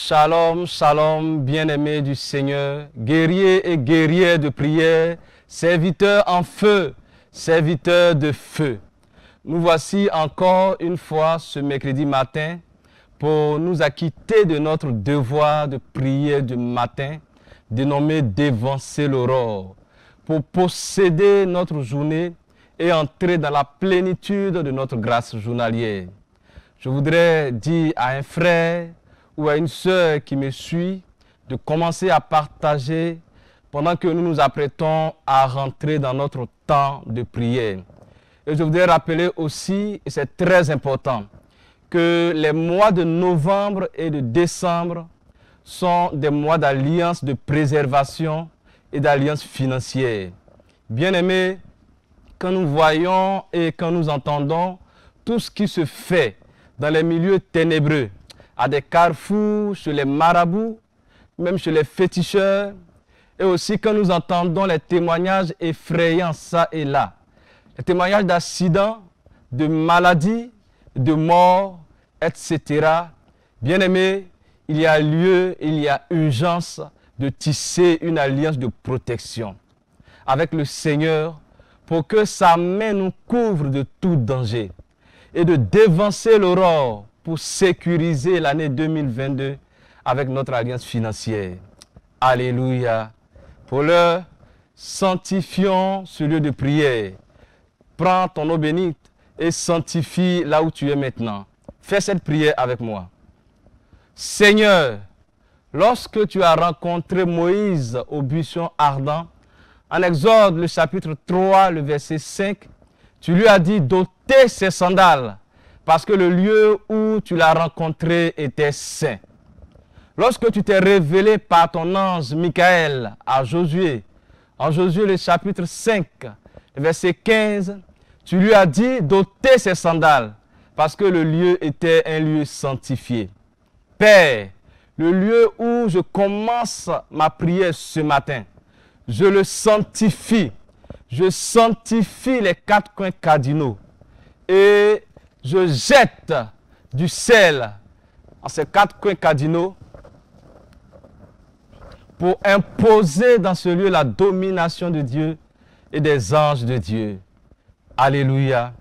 Shalom, shalom, bien-aimés du Seigneur, guerriers et guerrières de prière, serviteurs en feu, serviteurs de feu. Nous voici encore une fois ce mercredi matin pour nous acquitter de notre devoir de prière du matin, dénommé dévancer l'aurore, pour posséder notre journée et entrer dans la plénitude de notre grâce journalière. Je voudrais dire à un frère ou à une sœur qui me suit de commencer à partager pendant que nous nous apprêtons à rentrer dans notre temps de prière. Et je voudrais rappeler aussi, et c'est très important, que les mois de novembre et de décembre sont des mois d'alliance de préservation et d'alliance financière. Bien-aimés, quand nous voyons et quand nous entendons tout ce qui se fait dans les milieux ténébreux, à des carrefours, chez les marabouts, même chez les féticheurs, et aussi quand nous entendons les témoignages effrayants ça et là, les témoignages d'accidents, de maladies, de morts, etc. Bien-aimés, il y a lieu, il y a urgence de tisser une alliance de protection avec le Seigneur pour que sa main nous couvre de tout danger et de dévancer l'aurore pour sécuriser l'année 2022 avec notre alliance financière. Alléluia. Pour l'heure, sanctifions ce lieu de prière. Prends ton eau bénite et sanctifie là où tu es maintenant. Fais cette prière avec moi. Seigneur, lorsque tu as rencontré Moïse au buisson ardent, en Exode, le chapitre 3, le verset 5, tu lui as dit d'ôter ses sandales, parce que le lieu où tu l'as rencontré était saint. Lorsque tu t'es révélé par ton ange Michael à Josué, en Josué le chapitre 5, verset 15, tu lui as dit d'ôter ses sandales, parce que le lieu était un lieu sanctifié. Père, le lieu où je commence ma prière ce matin, je le sanctifie. Je sanctifie les quatre coins cardinaux et je jette du sel en ces quatre coins cardinaux pour imposer dans ce lieu la domination de Dieu et des anges de Dieu. Alléluia.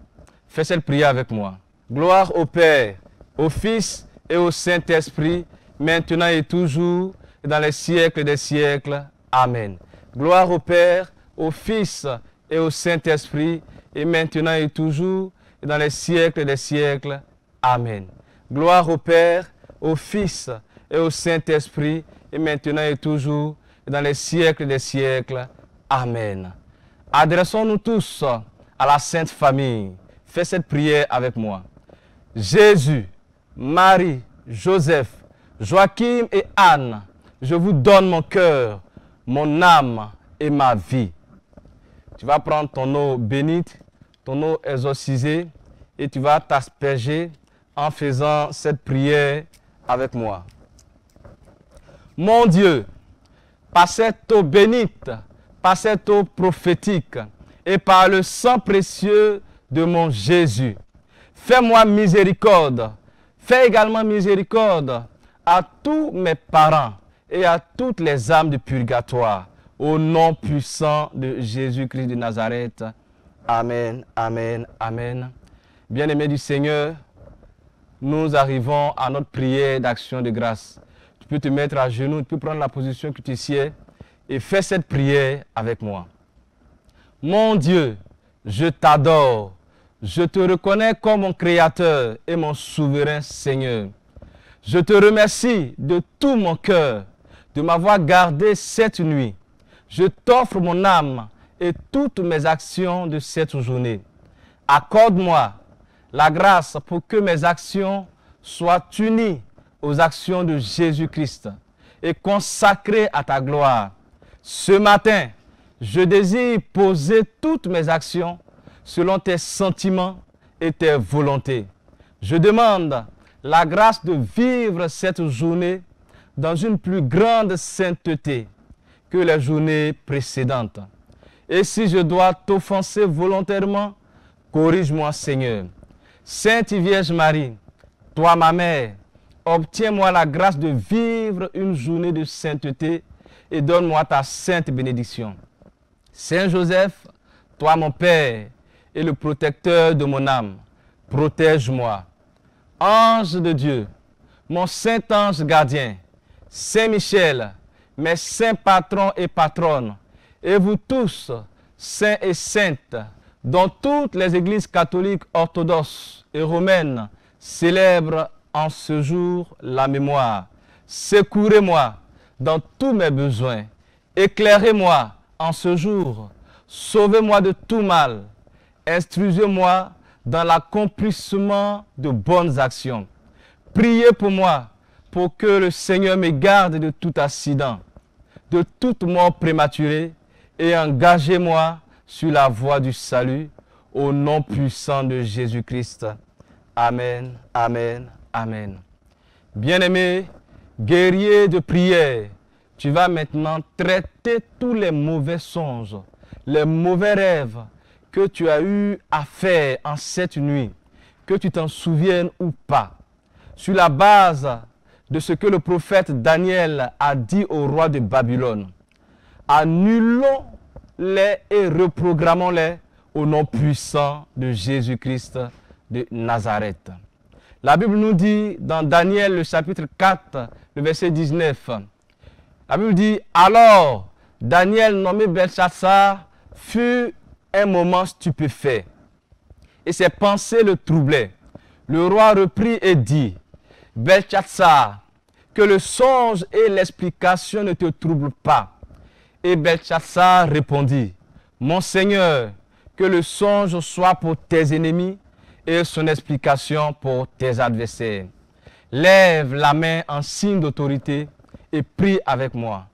Fais cette prière avec moi. Gloire au Père, au Fils et au Saint-Esprit, maintenant et toujours, et dans les siècles des siècles. Amen. Gloire au Père, au Fils et au Saint-Esprit, et maintenant et toujours, et dans les siècles des siècles. Amen. Gloire au Père, au Fils et au Saint-Esprit, et maintenant et toujours, et dans les siècles des siècles. Amen. Adressons-nous tous à la Sainte Famille. Fais cette prière avec moi. Jésus, Marie, Joseph, Joachim et Anne, je vous donne mon cœur, mon âme et ma vie. Tu vas prendre ton eau bénite, ton eau exorcisée, et tu vas t'asperger en faisant cette prière avec moi. Mon Dieu, par cette eau bénite, par cette eau prophétique, et par le sang précieux de mon Jésus, fais-moi miséricorde. Fais également miséricorde à tous mes parents et à toutes les âmes de purgatoire, au nom puissant de Jésus-Christ de Nazareth. Amen, amen, amen. Bien-aimés du Seigneur, nous arrivons à notre prière d'action de grâce. Tu peux te mettre à genoux, tu peux prendre la position que tu sieds et fais cette prière avec moi. Mon Dieu, je t'adore, je te reconnais comme mon Créateur et mon souverain Seigneur. Je te remercie de tout mon cœur de m'avoir gardé cette nuit. Je t'offre mon âme et toutes mes actions de cette journée. Accorde-moi la grâce pour que mes actions soient unies aux actions de Jésus-Christ et consacrées à ta gloire. Ce matin, je désire poser toutes mes actions selon tes sentiments et tes volontés. Je demande la grâce de vivre cette journée dans une plus grande sainteté que les journées précédentes. Et si je dois t'offenser volontairement, corrige-moi, Seigneur. Sainte Vierge Marie, toi ma mère, obtiens-moi la grâce de vivre une journée de sainteté et donne-moi ta sainte bénédiction. Saint Joseph, toi mon Père et le protecteur de mon âme, protège-moi. Ange de Dieu, mon saint ange gardien, Saint Michel, mes saints patrons et patronnes, et vous tous, saints et saintes, dont toutes les églises catholiques, orthodoxes et romaines célèbrent en ce jour la mémoire. Secourez-moi dans tous mes besoins. Éclairez-moi en ce jour. Sauvez-moi de tout mal. Instruisez-moi dans l'accomplissement de bonnes actions. Priez pour moi, pour que le Seigneur me garde de tout accident, de toute mort prématurée, et engagez-moi sur la voie du salut, au nom puissant de Jésus-Christ. Amen, amen, amen. Bien-aimé, guerrier de prière, tu vas maintenant traiter tous les mauvais songes, les mauvais rêves que tu as eu à faire en cette nuit, que tu t'en souviennes ou pas, sur la base de ce que le prophète Daniel a dit au roi de Babylone. Annulons-les et reprogrammons-les au nom puissant de Jésus-Christ de Nazareth. La Bible nous dit dans Daniel le chapitre 4, le verset 19, la Bible dit, alors Daniel nommé Belchassar fut un moment stupéfait et ses pensées le troublaient. Le roi reprit et dit, Belchassar, que le songe et l'explication ne te troublent pas. Et Belchassar répondit, mon Seigneur, que le songe soit pour tes ennemis et son explication pour tes adversaires. Lève la main en signe d'autorité et prie avec moi.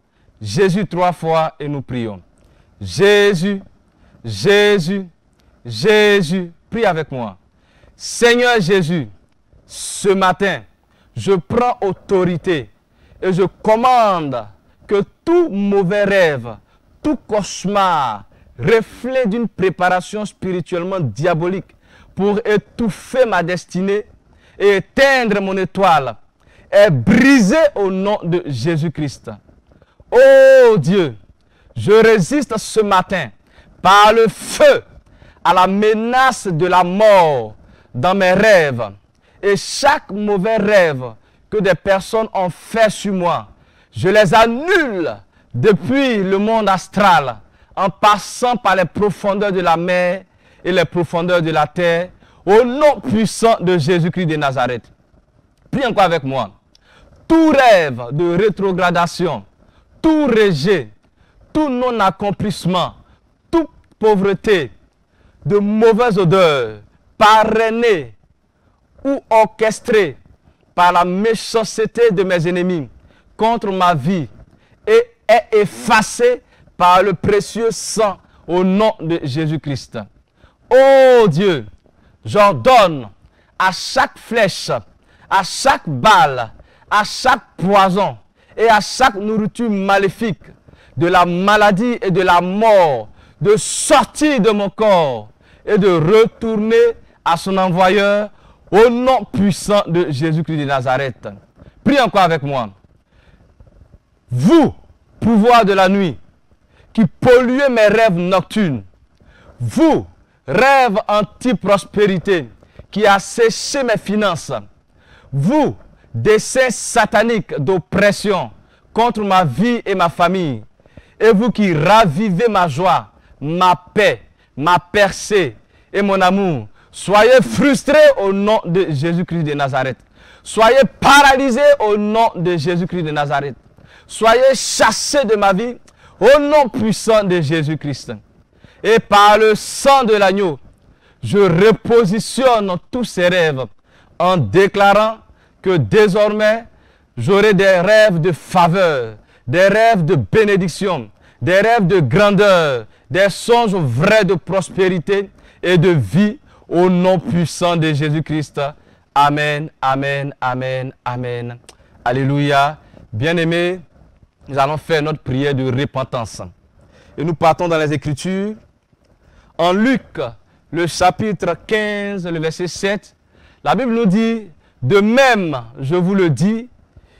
Jésus 3 fois et nous prions. Jésus, Jésus, Jésus, prie avec moi. Seigneur Jésus, ce matin, je prends autorité et je commande que tout mauvais rêve, tout cauchemar, reflet d'une préparation spirituellement diabolique pour étouffer ma destinée et éteindre mon étoile, est brisé au nom de Jésus-Christ. Oh Dieu, je résiste ce matin par le feu à la menace de la mort dans mes rêves. Et chaque mauvais rêve que des personnes ont fait sur moi, je les annule depuis le monde astral, en passant par les profondeurs de la mer et les profondeurs de la terre, au nom puissant de Jésus-Christ de Nazareth. Prie encore avec moi. Tout rêve de rétrogradation, tout rejet, tout non-accomplissement, toute pauvreté, de mauvaise odeur, parrainé ou orchestré par la méchanceté de mes ennemis contre ma vie et est effacé par le précieux sang au nom de Jésus-Christ. Oh Dieu, j'ordonne à chaque flèche, à chaque balle, à chaque poison et à chaque nourriture maléfique de la maladie et de la mort de sortir de mon corps et de retourner à son envoyeur au nom puissant de Jésus-Christ de Nazareth. Prie encore avec moi. Vous, pouvoir de la nuit, qui polluez mes rêves nocturnes, vous, rêve anti-prospérité, qui asséchez mes finances, vous, desseins sataniques d'oppression contre ma vie et ma famille, et vous qui ravivez ma joie, ma paix, ma percée et mon amour, soyez frustrés au nom de Jésus-Christ de Nazareth. Soyez paralysés au nom de Jésus-Christ de Nazareth. Soyez chassés de ma vie au nom puissant de Jésus-Christ. Et par le sang de l'agneau, je repositionne tous ces rêves en déclarant que désormais, j'aurai des rêves de faveur, des rêves de bénédiction, des rêves de grandeur, des songes vrais de prospérité et de vie au nom puissant de Jésus-Christ. Amen, amen, amen, amen. Alléluia. Bien-aimés, nous allons faire notre prière de repentance. Et nous partons dans les Écritures. En Luc, le chapitre 15, le verset 7, la Bible nous dit, De même, je vous le dis,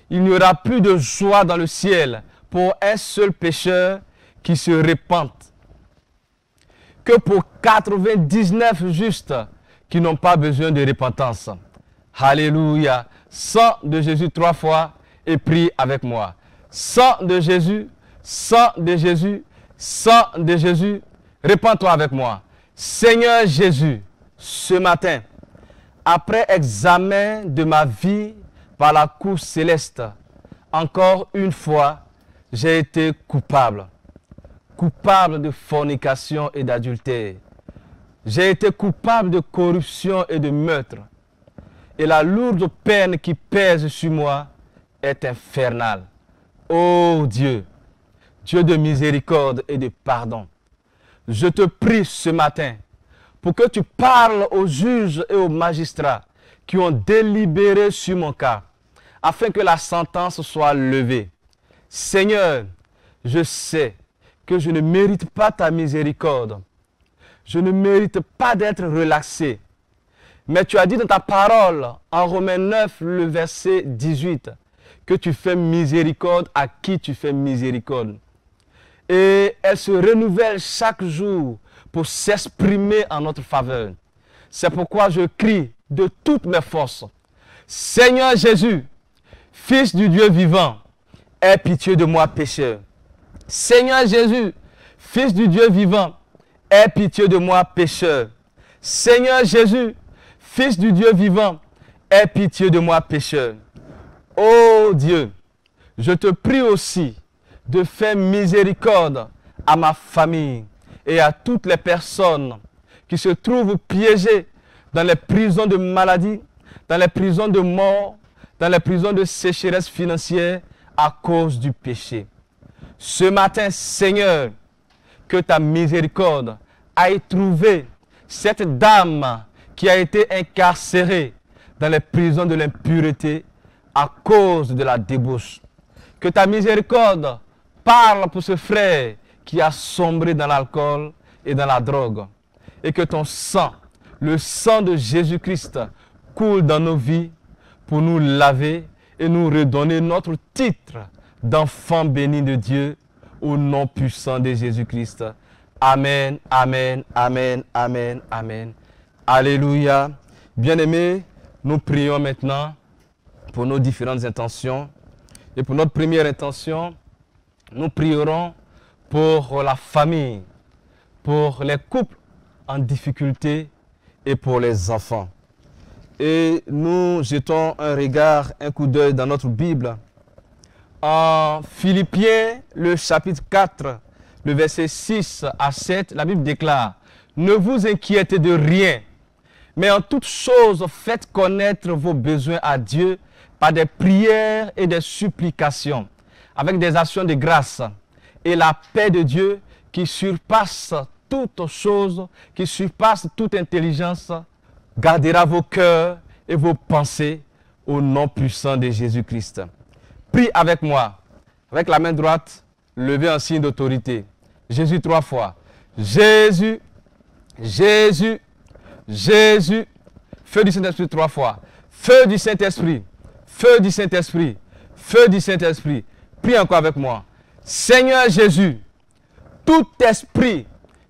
il n'y aura plus de joie dans le ciel pour un seul pécheur qui se repente que pour 99 justes qui n'ont pas besoin de repentance. Alléluia. Sang de Jésus 3 fois et prie avec moi. Sang de Jésus, sang de Jésus, sang de Jésus. Répands-toi avec moi. Seigneur Jésus, ce matin, après examen de ma vie par la cour céleste, encore une fois, j'ai été coupable. Coupable de fornication et d'adultère. J'ai été coupable de corruption et de meurtre. Et la lourde peine qui pèse sur moi est infernale. Ô Dieu, Dieu de miséricorde et de pardon, je te prie ce matin pour que tu parles aux juges et aux magistrats qui ont délibéré sur mon cas, afin que la sentence soit levée. Seigneur, je sais que je ne mérite pas ta miséricorde. Je ne mérite pas d'être relaxé. Mais tu as dit dans ta parole, en Romains 9, le verset 18, que tu fais miséricorde à qui tu fais miséricorde. Et elle se renouvelle chaque jour pour s'exprimer en notre faveur. C'est pourquoi je crie de toutes mes forces. Seigneur Jésus, Fils du Dieu vivant, aie pitié de moi pécheur. Seigneur Jésus, Fils du Dieu vivant, aie pitié de moi pécheur. Seigneur Jésus, Fils du Dieu vivant, aie pitié de moi pécheur. Ô Dieu, je te prie aussi de faire miséricorde à ma famille et à toutes les personnes qui se trouvent piégées dans les prisons de maladie, dans les prisons de mort, dans les prisons de sécheresse financière à cause du péché. Ce matin, Seigneur, que ta miséricorde aille trouver cette dame qui a été incarcérée dans les prisons de l'impureté à cause de la débauche. Que ta miséricorde parle pour ce frère qui a sombré dans l'alcool et dans la drogue. Et que ton sang, le sang de Jésus-Christ, coule dans nos vies pour nous laver et nous redonner notre titre d'enfant béni de Dieu au nom puissant de Jésus-Christ. Amen, amen, amen, amen, amen. Alléluia. Bien-aimés, nous prions maintenant pour nos différentes intentions. Et pour notre première intention, nous prierons pour la famille, pour les couples en difficulté et pour les enfants. Et nous jetons un regard, un coup d'œil dans notre Bible. En Philippiens, le chapitre 4, le verset 6 à 7, la Bible déclare « Ne vous inquiétez de rien, mais en toute chose, faites connaître vos besoins à Dieu par des prières et des supplications, avec des actions de grâce. Et la paix de Dieu qui surpasse toute chose, qui surpasse toute intelligence, gardera vos cœurs et vos pensées au nom puissant de Jésus-Christ. » Prie avec moi, avec la main droite, levée en signe d'autorité. Jésus 3 fois. Jésus, Jésus, Jésus. Feu du Saint-Esprit 3 fois. Feu du Saint-Esprit, feu du Saint-Esprit, feu du Saint-Esprit. Prie encore avec moi. Seigneur Jésus, tout esprit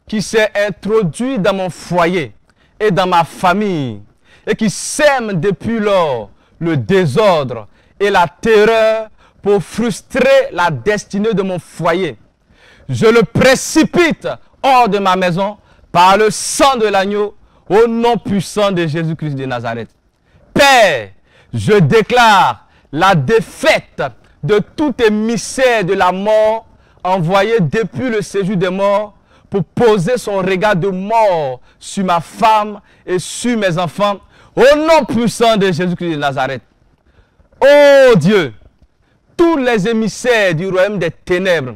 qui s'est introduit dans mon foyer et dans ma famille et qui sème depuis lors le désordre et la terreur pour frustrer la destinée de mon foyer, je le précipite hors de ma maison par le sang de l'agneau au nom puissant de Jésus-Christ de Nazareth. Père, je déclare la défaite de tout émissaire de la mort envoyé depuis le séjour des morts pour poser son regard de mort sur ma femme et sur mes enfants au nom puissant de Jésus-Christ de Nazareth. Oh Dieu, tous les émissaires du royaume des ténèbres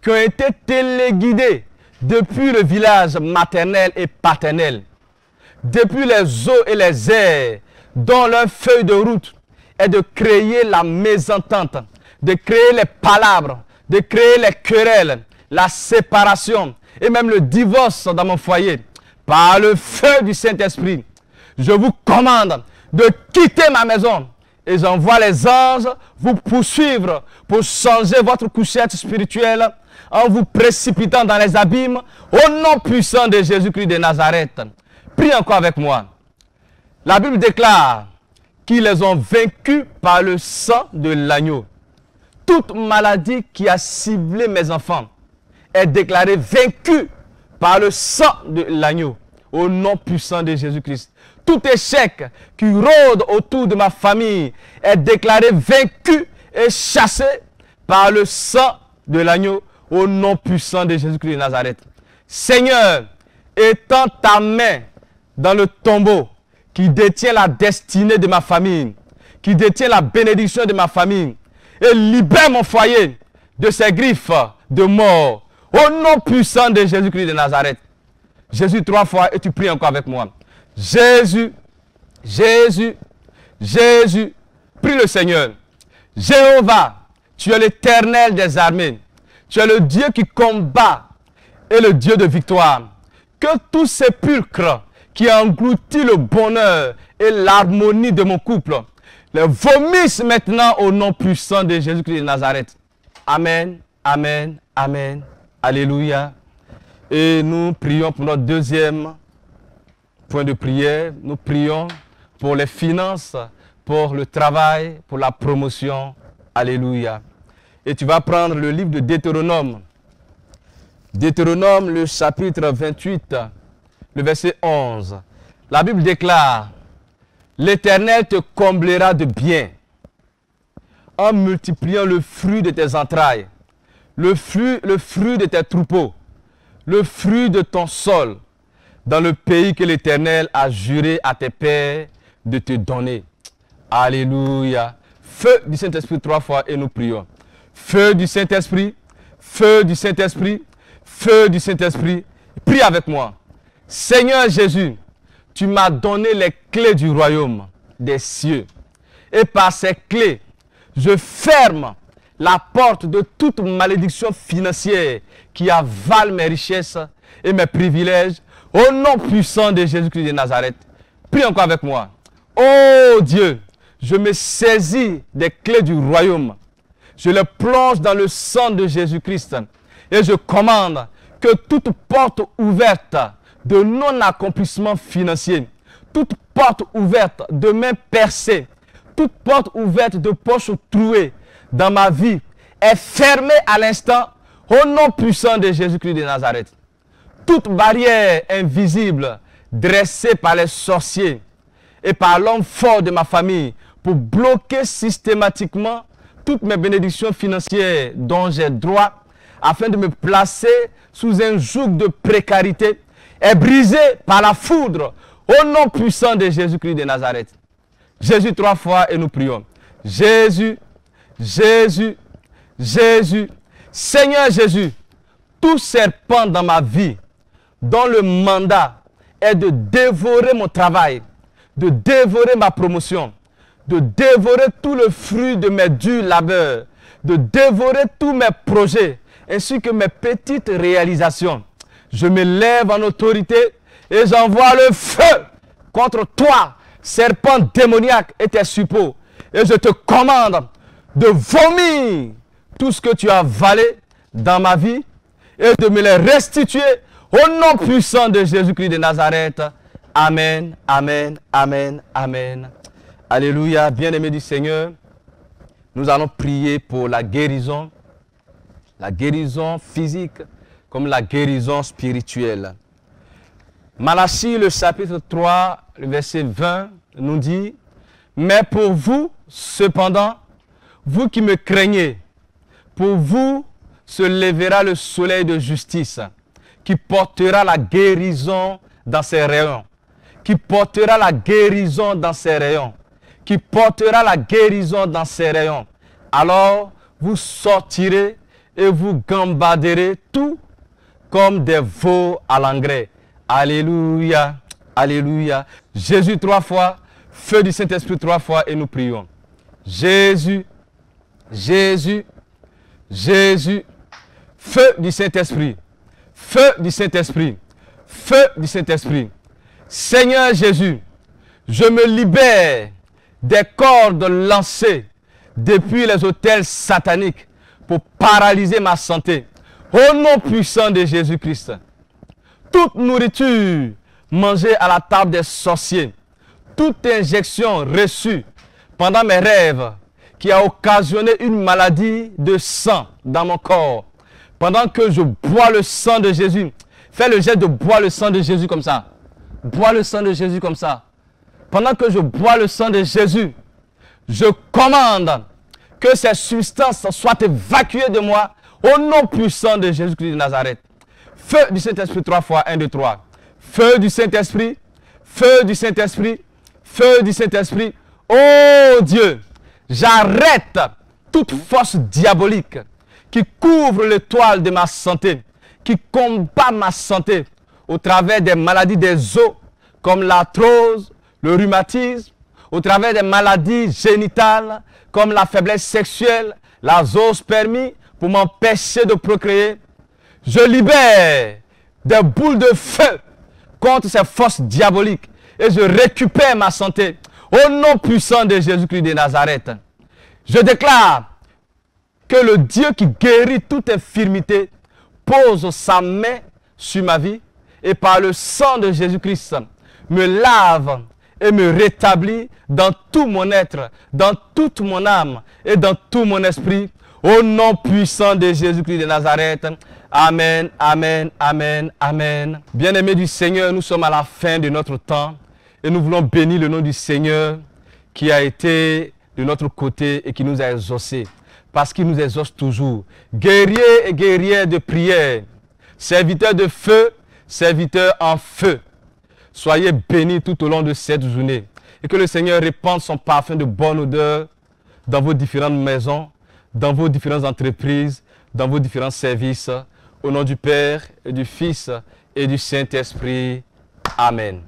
qui ont été téléguidés depuis le village maternel et paternel, depuis les eaux et les airs, dont leur feuille de route est de créer la mésentente, de créer les palabres, de créer les querelles, la séparation et même le divorce dans mon foyer. Par le feu du Saint-Esprit, je vous commande de quitter ma maison. Et j'envoie les anges vous poursuivre pour changer votre couchette spirituelle en vous précipitant dans les abîmes au nom puissant de Jésus-Christ de Nazareth. Prie encore avec moi. La Bible déclare qu'ils les ont vaincus par le sang de l'agneau. Toute maladie qui a ciblé mes enfants est déclarée vaincue par le sang de l'agneau au nom puissant de Jésus-Christ. Tout échec qui rôde autour de ma famille est déclaré vaincu et chassé par le sang de l'agneau au nom puissant de Jésus-Christ de Nazareth. Seigneur, étends ta main dans le tombeau qui détient la destinée de ma famille, qui détient la bénédiction de ma famille, et libère mon foyer de ces griffes de mort au nom puissant de Jésus-Christ de Nazareth. Jésus 3 fois et tu pries encore avec moi. Jésus, Jésus, Jésus, prie le Seigneur. Jéhovah, tu es l'Éternel des armées. Tu es le Dieu qui combat et le Dieu de victoire. Que tout sépulcre qui engloutit le bonheur et l'harmonie de mon couple les vomisse maintenant au nom puissant de Jésus-Christ de Nazareth. Amen, amen, amen. Alléluia. Et nous prions pour notre deuxième point de prière. Nous prions pour les finances, pour le travail, pour la promotion. Alléluia. Et tu vas prendre le livre de Deutéronome. Deutéronome, le chapitre 28, le verset 11. La Bible déclare: l'Éternel te comblera de bien en multipliant le fruit de tes entrailles, le fruit de tes troupeaux, le fruit de ton sol, dans le pays que l'Éternel a juré à tes pères de te donner. Alléluia. Feu du Saint-Esprit 3 fois et nous prions. Feu du Saint-Esprit, feu du Saint-Esprit, feu du Saint-Esprit. Prie avec moi. Seigneur Jésus, tu m'as donné les clés du royaume des cieux. Et par ces clés, je ferme la porte de toute malédiction financière qui avale mes richesses et mes privilèges au nom puissant de Jésus-Christ de Nazareth. Prie encore avec moi. Oh Dieu, je me saisis des clés du royaume. Je les plonge dans le sang de Jésus-Christ et je commande que toute porte ouverte de non-accomplissement financier, toute porte ouverte de main percée, toute porte ouverte de poche trouée dans ma vie est fermée à l'instant au nom puissant de Jésus-Christ de Nazareth. Toute barrière invisible dressée par les sorciers et par l'homme fort de ma famille pour bloquer systématiquement toutes mes bénédictions financières dont j'ai droit afin de me placer sous un joug de précarité est brisée par la foudre au nom puissant de Jésus-Christ de Nazareth. Jésus 3 fois et nous prions. Jésus, Jésus, Jésus, Seigneur Jésus, tout serpent dans ma vie dont le mandat est de dévorer mon travail, de dévorer ma promotion, de dévorer tout le fruit de mes durs labeurs, de dévorer tous mes projets ainsi que mes petites réalisations. Je me lève en autorité et j'envoie le feu contre toi, serpent démoniaque et tes suppôts. Et je te commande de vomir tout ce que tu as avalé dans ma vie et de me les restituer au nom puissant de Jésus-Christ de Nazareth. Amen, amen, amen, amen. Alléluia, bien-aimés du Seigneur, nous allons prier pour la guérison physique comme la guérison spirituelle. Malachie, le chapitre 3, le verset 20, nous dit: mais pour vous, cependant, vous qui me craignez, pour vous se lèvera le soleil de justice, qui portera la guérison dans ses rayons, qui portera la guérison dans ses rayons, qui portera la guérison dans ses rayons. Alors, vous sortirez et vous gambaderez tout comme des veaux à l'engrais. Alléluia, alléluia. Jésus 3 fois, feu du Saint-Esprit 3 fois et nous prions. Jésus, Jésus, Jésus, feu du Saint-Esprit, feu du Saint-Esprit, feu du Saint-Esprit. Seigneur Jésus, Je me libère des cordes lancées depuis les autels sataniques pour paralyser ma santé. Au nom puissant de Jésus-Christ, toute nourriture mangée à la table des sorciers, toute injection reçue pendant mes rêves qui a occasionné une maladie de sang dans mon corps, pendant que je bois le sang de Jésus, fais le geste de boire le sang de Jésus comme ça. Bois le sang de Jésus comme ça. Pendant que je bois le sang de Jésus, je commande que ces substances soient évacuées de moi au nom puissant de Jésus-Christ de Nazareth. Feu du Saint-Esprit 3 fois, 1, 2, 3. Feu du Saint-Esprit, feu du Saint-Esprit, feu du Saint-Esprit. Oh Dieu, j'arrête toute force diabolique qui couvre l'étoile de ma santé, qui combat ma santé au travers des maladies des os comme l'arthrose, le rhumatisme, au travers des maladies génitales comme la faiblesse sexuelle, la zoospermie, pour m'empêcher de procréer. Je libère des boules de feu contre ces forces diaboliques et je récupère ma santé au nom puissant de Jésus-Christ de Nazareth. Je déclare que le Dieu qui guérit toute infirmité pose sa main sur ma vie et par le sang de Jésus-Christ me lave et me rétablit dans tout mon être, dans toute mon âme et dans tout mon esprit. Au nom puissant de Jésus-Christ de Nazareth. Amen, amen, amen, amen. Bien-aimés du Seigneur, nous sommes à la fin de notre temps et nous voulons bénir le nom du Seigneur qui a été de notre côté et qui nous a exaucés. Parce qu'il nous exauce toujours. Guerriers et guerrières de prière, serviteurs de feu, serviteurs en feu. Soyez bénis tout au long de cette journée et que le Seigneur répande son parfum de bonne odeur dans vos différentes maisons, dans vos différentes entreprises, dans vos différents services. Au nom du Père et du Fils et du Saint-Esprit. Amen.